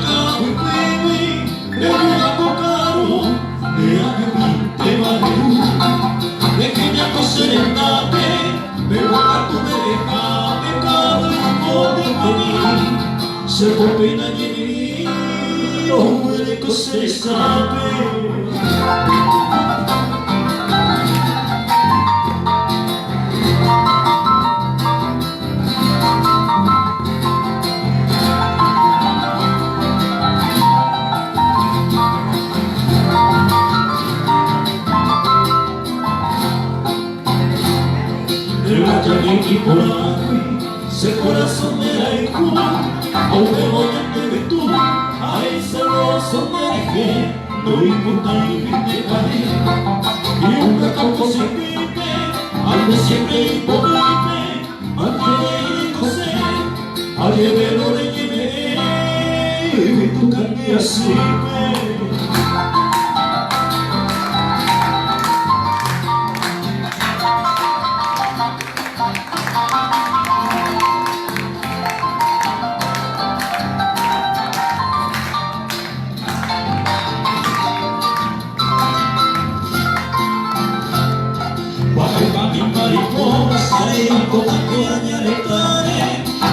cabo y baby, de un caro, de agüite barrio, de que ya no serenate, pero a tu me deja, me cago y venir, se pena y no muere que se sabe. Y por ahí, ese corazón me da igual, aunque voy a tener tú, a ese roso me dejé, no importa ni que te paré, y un campo sin pipe, ande siempre imposible, antes de ir José, a llevarlo le llevé, y tu carne así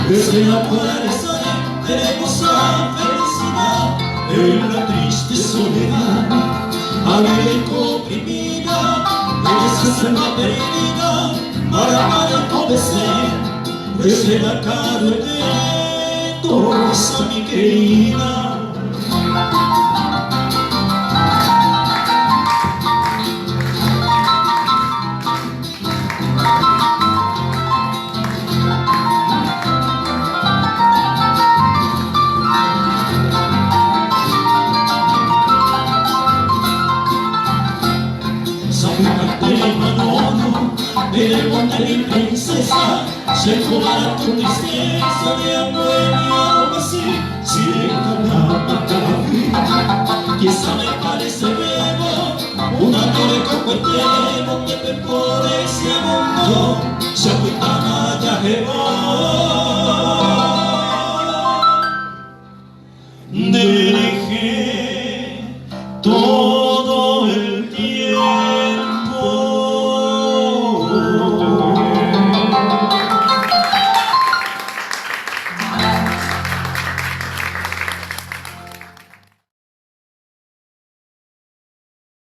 desde la puerta tenemos la felicidad en la triste soledad, alegre y comprimida, esa alma perdida, para encontrar desde la carretera, toda mi querida. En el monte de princesa se cobra tu tristeza de amor y algo así. Si deja la mata quizá me parece bebo una torre con cuente donde te pone ese mundo se agüita ya llevó. Dejé todo